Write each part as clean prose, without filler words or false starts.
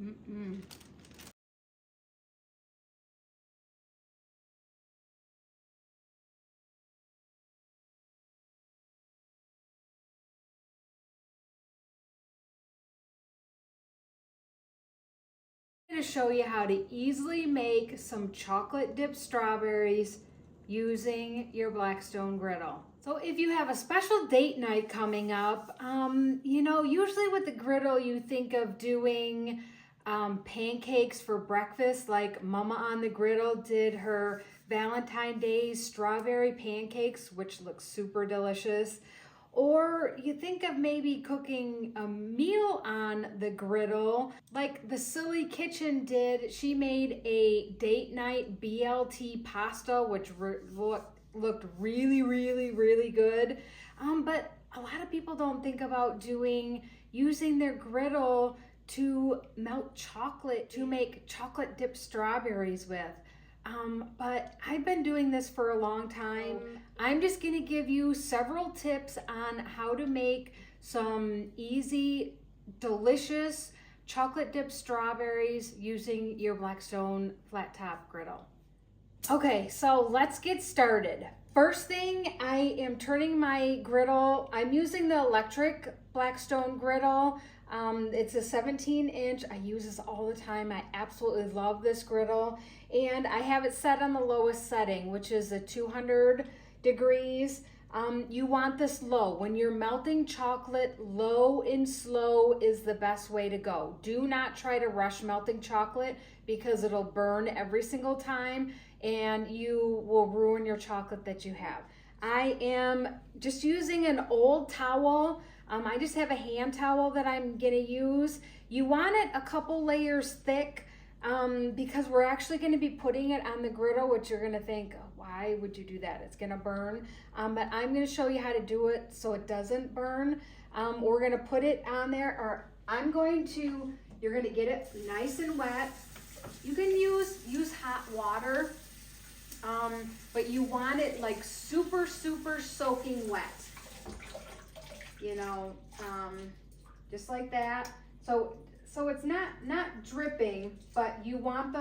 Mm-mm. I'm going to show you how to easily make some chocolate dipped strawberries using your Blackstone Griddle. So if you have a special date night coming up, usually with the griddle you think of doing pancakes for breakfast, like Mama on the Griddle did her Valentine Days strawberry pancakes, which look super delicious. Or you think of maybe cooking a meal on the griddle, like the Silly Kitchen did. She made a date night BLT pasta, which looked really, really, really good. But a lot of people don't think about using their griddle to melt chocolate to make chocolate dipped strawberries with. But I've been doing this for a long time. I'm just going to give you several tips on how to make some easy, delicious chocolate dipped strawberries using your Blackstone flat top griddle. Okay, so let's get started. First thing, I am turning my griddle. I'm using the electric Blackstone griddle. It's a 17-inch. I use this all the time. I absolutely love this griddle. And I have it set on the lowest setting, which is a 200 degrees. You want this low. When you're melting chocolate, low and slow is the best way to go. Do not try to rush melting chocolate because it'll burn every single time and you will ruin your chocolate that you have. I am just using an old towel. I just have a hand towel that I'm gonna use. You want it a couple layers thick because we're actually gonna be putting it on the griddle, which you're gonna think, oh, why would you do that? It's gonna burn. But I'm gonna show you how to do it so it doesn't burn. We're gonna put it on there, or you're gonna get it nice and wet. You can use hot water, but you want it like super, super soaking wet. Just like that. So it's not dripping, but you want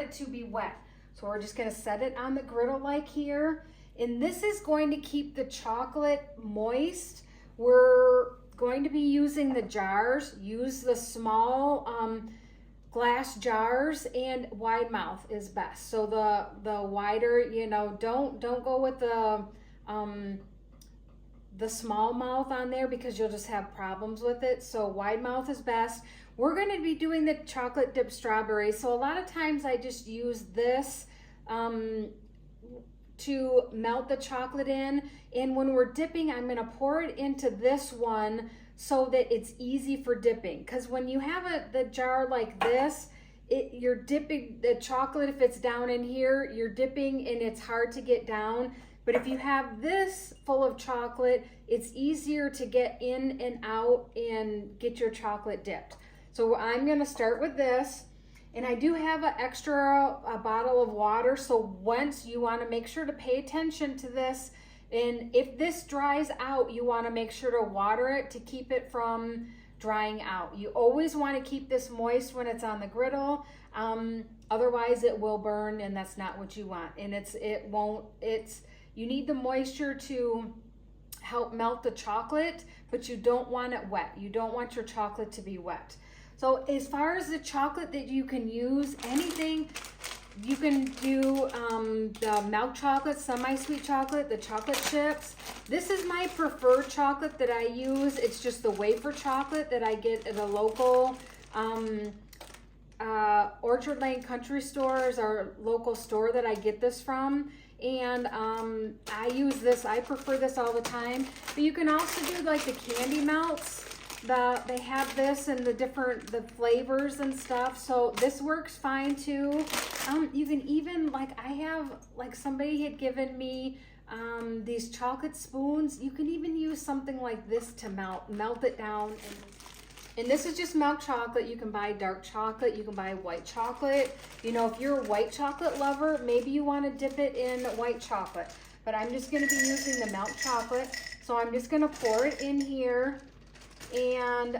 it to be wet. So we're just gonna set it on the griddle like here. And this is going to keep the chocolate moist. We're going to be using the jars. Use the small glass jars, and wide mouth is best. So the wider, don't go with the small mouth on there because you'll just have problems with it. So wide mouth is best. We're going to be doing the chocolate dipped strawberries. So a lot of times I just use this to melt the chocolate in. And when we're dipping, I'm going to pour it into this one so that it's easy for dipping. Because when you have the jar like this, you're dipping the chocolate. If it's down in here, you're dipping and it's hard to get down. But if you have this full of chocolate, it's easier to get in and out and get your chocolate dipped. So I'm gonna start with this. And I do have an extra bottle of water. So once you wanna make sure to pay attention to this. And if this dries out, you wanna make sure to water it to keep it from drying out. You always wanna keep this moist when it's on the griddle. Otherwise it will burn, and that's not what you want. And you need the moisture to help melt the chocolate, but you don't want it wet. You don't want your chocolate to be wet. So as far as the chocolate that you can use, anything, you can do the milk chocolate, semi-sweet chocolate, the chocolate chips. This is my preferred chocolate that I use. It's just the wafer chocolate that I get at a local Orchard Lane Country Store is our local store that I get this from. And I use this, I prefer this all the time. But you can also do like the candy melts. They have this and the flavors and stuff. So this works fine too. You can even, somebody had given me these chocolate spoons. You can even use something like this to melt it down. And this is just milk chocolate. You can buy dark chocolate. You can buy white chocolate. If you're a white chocolate lover, maybe you want to dip it in white chocolate. But I'm just going to be using the milk chocolate. So I'm just going to pour it in here. And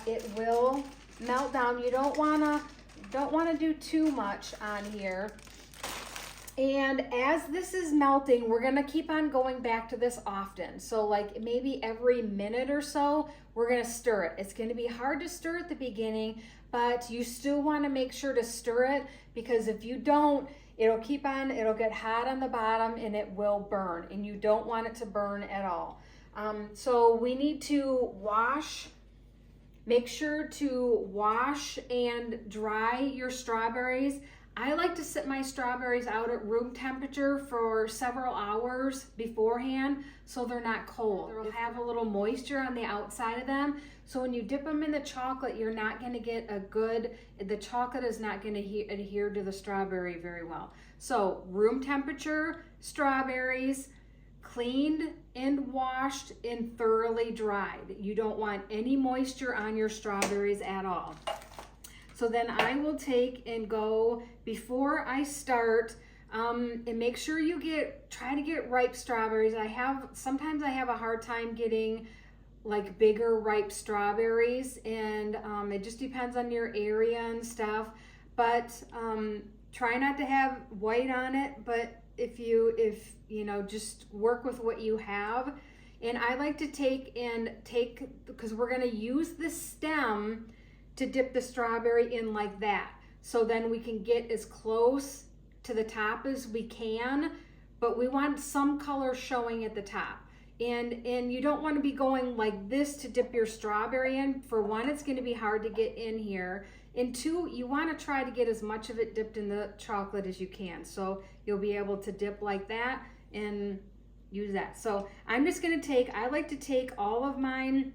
it will melt down. You don't wanna do too much on here. And as this is melting, we're gonna keep on going back to this often. So like maybe every minute or so, we're gonna stir it. It's gonna be hard to stir at the beginning, but you still wanna make sure to stir it, because if you don't, it'll get hot on the bottom and it will burn, and you don't want it to burn at all. So we need to make sure to wash and dry your strawberries. I like to sit my strawberries out at room temperature for several hours beforehand so they're not cold. They'll have a little moisture on the outside of them. So when you dip them in the chocolate, you're not gonna get the chocolate is not gonna adhere to the strawberry very well. So room temperature strawberries, cleaned and washed and thoroughly dried. You don't want any moisture on your strawberries at all. So then I will take and go, before I start, and make sure you try to get ripe strawberries. Sometimes I have a hard time getting like bigger ripe strawberries, and it just depends on your area and stuff. But try not to have white on it, but if you know, just work with what you have. And I like to take, because we're gonna use the stem to dip the strawberry in like that. So then we can get as close to the top as we can, but we want some color showing at the top. And you don't want to be going like this to dip your strawberry in. For one, it's going to be hard to get in here. And two, you want to try to get as much of it dipped in the chocolate as you can. So you'll be able to dip like that and use that. So I'm just going to I like to take all of mine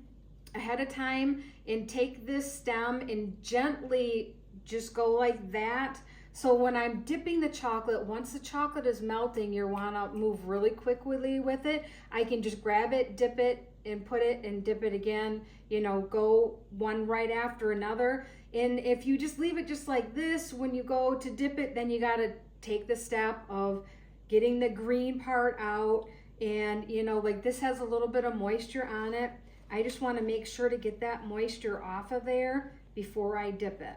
ahead of time and take this stem and gently just go like that. So when I'm dipping the chocolate, once the chocolate is melting, you want to move really quickly with it. I can just grab it, dip it, and put it and dip it again, you know, go one right after another. And if you just leave it just like this, when you go to dip it, then you got to take the step of getting the green part out. And you know, like this has a little bit of moisture on it. I just want to make sure to get that moisture off of there before I dip it.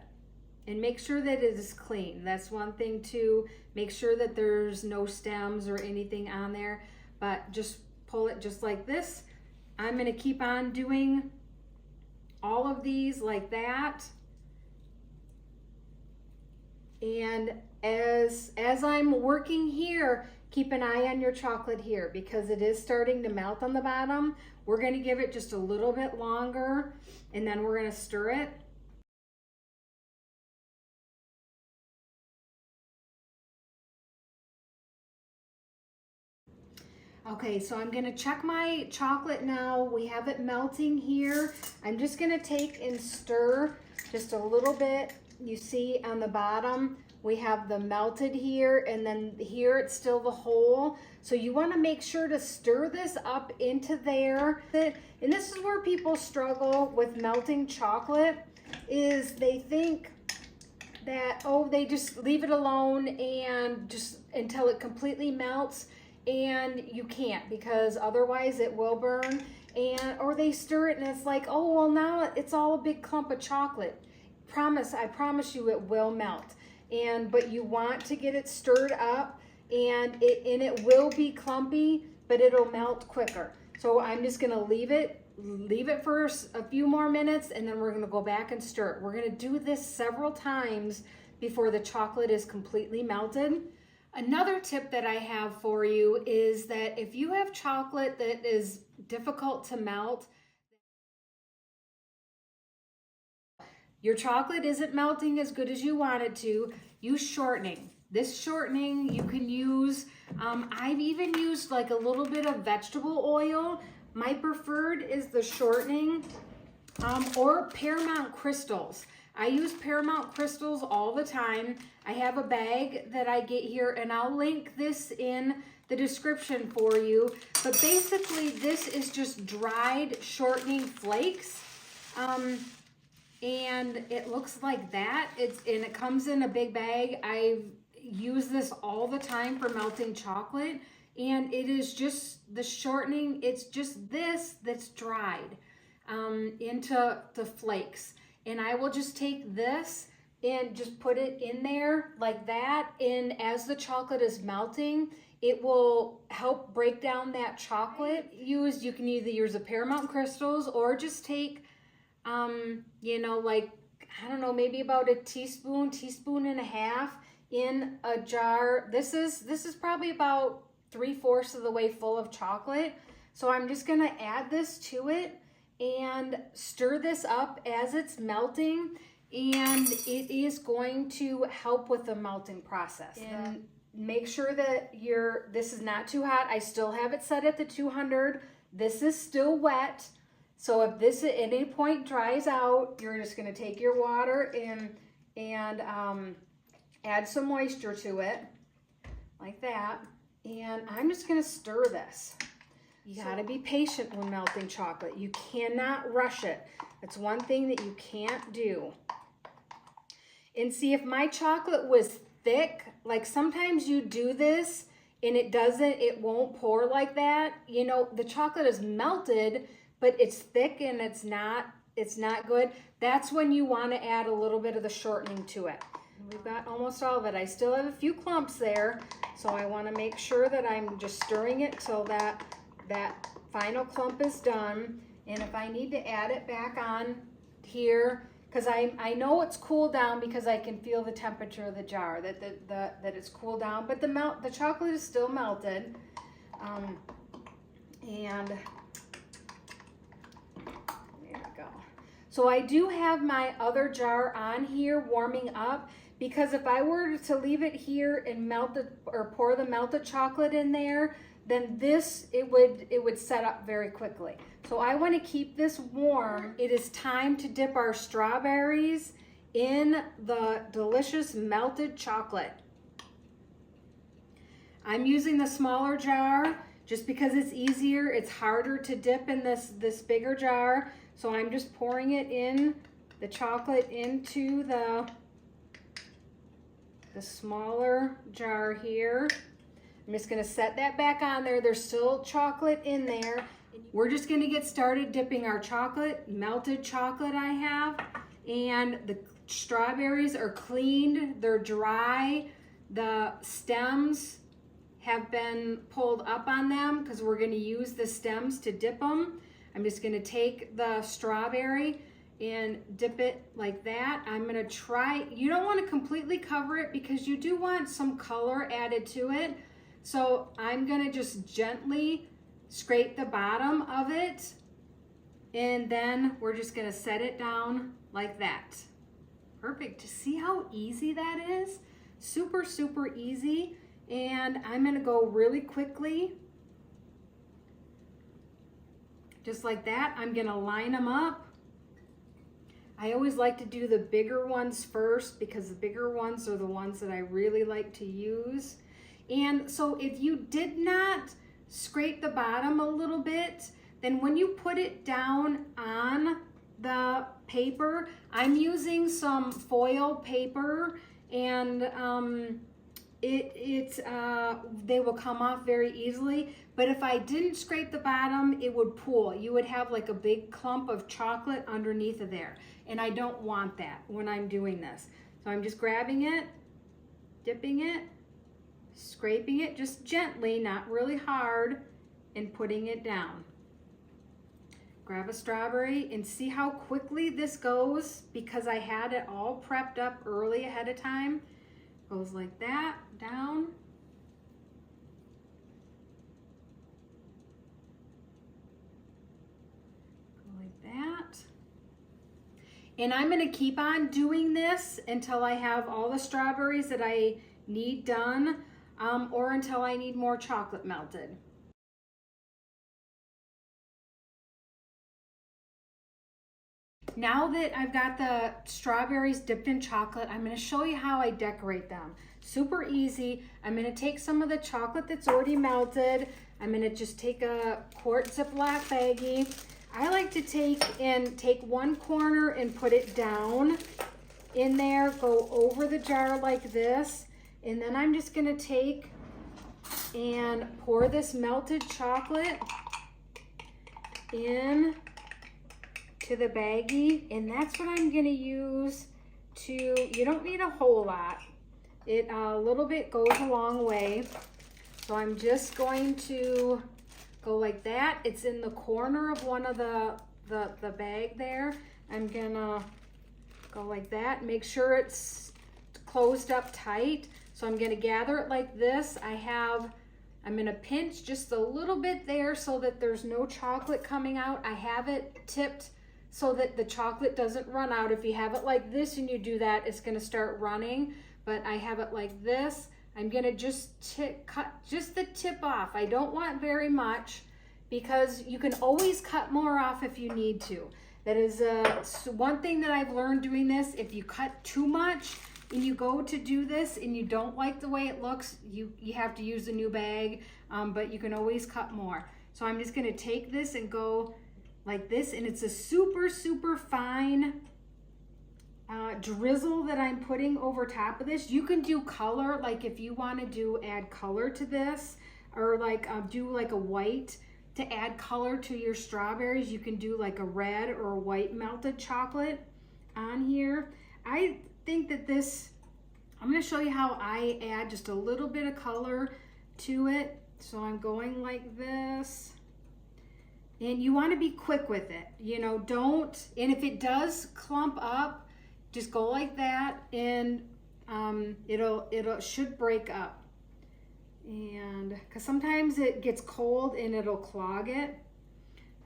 And make sure that it is clean. That's one thing too. Make sure that there's no stems or anything on there, but just pull it just like this. I'm going to keep on doing all of these like that. And as I'm working here, keep an eye on your chocolate here, because it is starting to melt on the bottom. We're going to give it just a little bit longer, and then we're going to stir it. Okay, so I'm gonna check my chocolate now. We have it melting here. I'm just gonna take and stir just a little bit. You see on the bottom, we have the melted here, and then here it's still the whole. So you wanna make sure to stir this up into there. And this is where people struggle with melting chocolate, is they think that, oh, they just leave it alone and just until it completely melts. And you can't, because otherwise it will burn. Or they stir it and it's like, oh, well, now it's all a big clump of chocolate. I promise you it will melt. But you want to get it stirred up, and it will be clumpy, but it'll melt quicker. So I'm just gonna leave it for a few more minutes, and then we're gonna go back and stir it. We're gonna do this several times before the chocolate is completely melted. Another tip that I have for you is that if you have chocolate that is difficult to melt, your chocolate isn't melting as good as you want it to, use shortening. This shortening you can use, I've even used like a little bit of vegetable oil. My preferred is the shortening, or Paramount crystals. I use Paramount crystals all the time. I have a bag that I get here, and I'll link this in the description for you. But basically, this is just dried shortening flakes. And it looks like that. And it comes in a big bag. I use this all the time for melting chocolate. And it is just the shortening. It's just this that's dried into the flakes. And I will just take this and just put it in there like that. And as the chocolate is melting, it will help break down that chocolate. You can either use a Paramount crystals or just take, you know, like, I don't know, maybe about a teaspoon and a half in a jar. This is probably about 3/4 of the way full of chocolate. So I'm just gonna add this to it and stir this up as it's melting, and it is going to help with the melting process. And make sure that this is not too hot. I still have it set at the 200. This is still wet. So if this at any point dries out, you're just gonna take your water and add some moisture to it, like that. And I'm just gonna stir this. You gotta be patient when melting chocolate. You cannot rush it. That's one thing that you can't do. And see, if my chocolate was thick, like sometimes you do this and it won't pour like that. You know, the chocolate is melted, but it's thick and it's not good. That's when you wanna add a little bit of the shortening to it. We've got almost all of it. I still have a few clumps there, so I wanna make sure that I'm just stirring it till that final clump is done. And if I need to add it back on here, because I know it's cooled down because I can feel the temperature of the jar, that it's cooled down, but the chocolate is still melted. And there we go. So I do have my other jar on here warming up, because if I were to leave it here and pour the melted chocolate in there, then it would set up very quickly. So I want to keep this warm. It is time to dip our strawberries in the delicious melted chocolate. I'm using the smaller jar just because it's easier. It's harder to dip in this bigger jar. So I'm just pouring it in, the chocolate into the smaller jar here. I'm just gonna set that back on there. There's still chocolate in there. We're just gonna get started dipping our chocolate, melted chocolate I have, and the strawberries are cleaned, they're dry. The stems have been pulled up on them because we're gonna use the stems to dip them. I'm just gonna take the strawberry and dip it like that. I'm gonna try, you don't wanna completely cover it because you do want some color added to it. So I'm gonna just gently scrape the bottom of it, and then we're just gonna set it down like that. Perfect. To see how easy that is? Super, super easy. And I'm gonna go really quickly. Just like that. I'm gonna line them up. I always like to do the bigger ones first because the bigger ones are the ones that I really like to use. And so if you did not scrape the bottom a little bit, then when you put it down on the paper, I'm using some foil paper, and they will come off very easily. But if I didn't scrape the bottom, it would pool. You would have like a big clump of chocolate underneath of there. And I don't want that when I'm doing this. So I'm just grabbing it, dipping it, scraping it just gently, not really hard, and putting it down. Grab a strawberry and see how quickly this goes because I had it all prepped up early ahead of time. Goes like that, down. Go like that. And I'm gonna keep on doing this until I have all the strawberries that I need done, or until I need more chocolate melted. Now that I've got the strawberries dipped in chocolate, I'm gonna show you how I decorate them. Super easy. I'm gonna take some of the chocolate that's already melted. I'm gonna just take a quart Ziploc baggie. I like to take one corner and put it down in there, go over the jar like this, and then I'm just gonna take and pour this melted chocolate in to the baggie, and that's what I'm gonna use to, you don't need a whole lot. It a little bit goes a long way. So I'm just going to go like that. It's in the corner of one of the bag there. I'm gonna go like that. Make sure it's closed up tight. So I'm gonna gather it like this. I'm gonna pinch just a little bit there so that there's no chocolate coming out. I have it tipped so that the chocolate doesn't run out. If you have it like this and you do that, it's gonna start running. But I have it like this. I'm gonna just cut just the tip off. I don't want very much because you can always cut more off if you need to. That is one thing that I've learned doing this. If you cut too much and you go to do this and you don't like the way it looks, you have to use a new bag, but you can always cut more. So I'm just gonna take this and go like this, and it's a super, super fine drizzle that I'm putting over top of this. You can do color, like if you want to add color to this, or like do like a white to add color to your strawberries. You can do like a red or a white melted chocolate on here. I think that this, I'm going to show you how I add just a little bit of color to it. So I'm going like this. And you want to be quick with it, you know, and if it does clump up, just go like that, and it should break up. And because sometimes it gets cold and it'll clog it.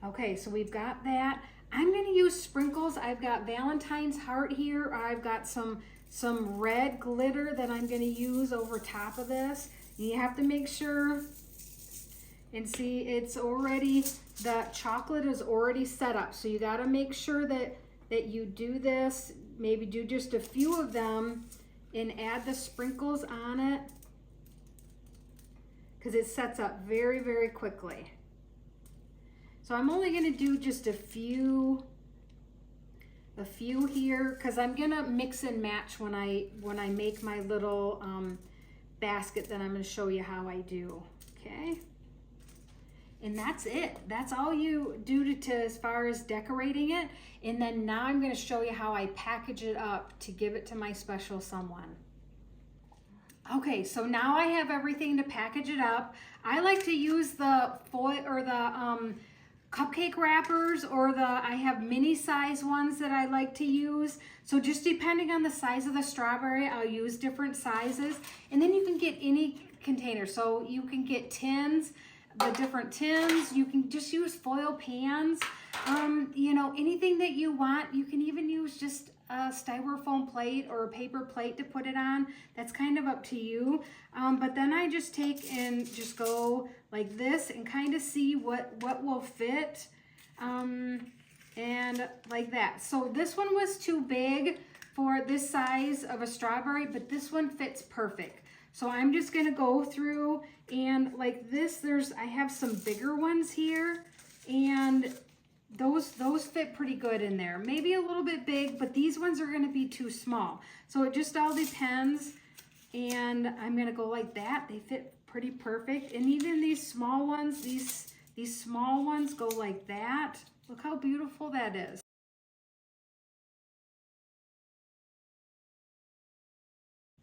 Okay, so we've got that. I'm going to use sprinkles. I've got Valentine's heart here. I've got some red glitter that I'm going to use over top of this. You have to make sure and see it's already, the chocolate is already set up. So you got to make sure that you do this. Maybe do just a few of them and add the sprinkles on it, because it sets up very, very quickly. So I'm only going to do just a few here, because I'm going to mix and match when I make my little basket that I'm going to show you how I do. Okay. And that's it. That's all you do to as far as decorating it. And then now I'm going to show you how I package it up to give it to my special someone. Okay, so now I have everything to package it up. I like to use the foil or the cupcake wrappers, or I have mini size ones that I like to use. So just depending on the size of the strawberry, I'll use different sizes. And then you can get any container. So you can get tins, the different tins. You can just use foil pans. You know, anything that you want. You can even use just a styrofoam plate or a paper plate to put it on. That's kind of up to you. But then I just take and just go like this and kind of see what will fit. And like that. So this one was too big for this size of a strawberry, but this one fits perfect. So I'm just gonna go through and like this, I have some bigger ones here, and those fit pretty good in there. Maybe a little bit big, but these ones are gonna be too small. So it just all depends. And I'm gonna go like that. They fit pretty perfect. And even these small ones, these small ones go like that. Look how beautiful that is.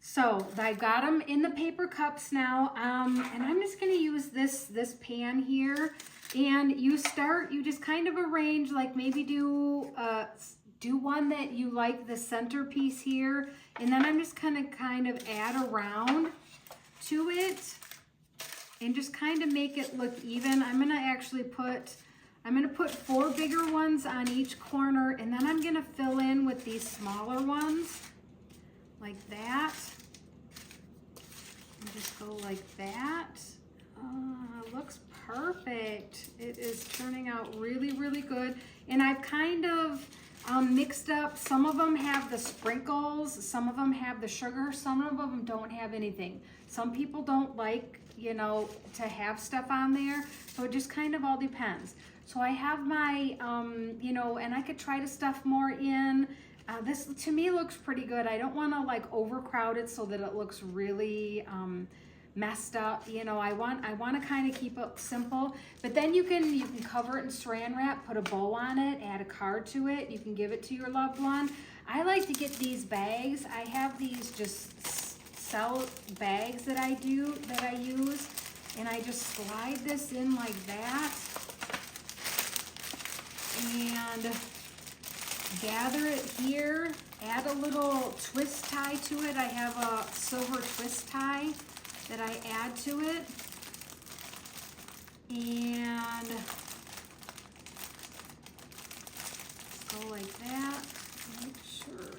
So I've got them in the paper cups now, and I'm just going to use this pan here. And you just kind of arrange, like maybe do one that you like the centerpiece here, and then I'm just kind of add around to it, and just kind of make it look even. I'm going to put 4 bigger ones on each corner, and then I'm going to fill in with these smaller ones like that. And just go like that. Looks perfect. It is turning out really, really good. And I've kind of mixed up. Some of them have the sprinkles, some of them have the sugar, some of them don't have anything. Some people don't like, you know, to have stuff on there. So it just kind of all depends. So I have my, you know, and I could try to stuff more in. This to me looks pretty good. I don't want to like overcrowd it so that it looks really messed up. You know, I want to kind of keep it simple. But then you can cover it in saran wrap, put a bow on it, add a card to it. You can give it to your loved one. I like to get these bags. I have these just sell bags that I use, and I just slide this in like that and gather it here. Add a little twist tie to it. I have a silver twist tie that I add to it. And go like that. Make sure.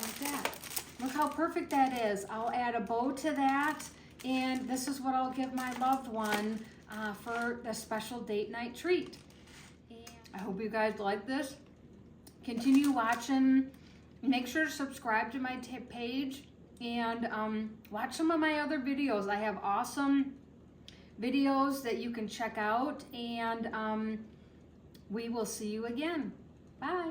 Like that. Look how perfect that is. I'll add a bow to that, and this is what I'll give my loved one for the special date night treat. I hope you guys like this. Continue watching. Make sure to subscribe to my page and watch some of my other videos. I have awesome videos that you can check out, and we will see you again. Bye.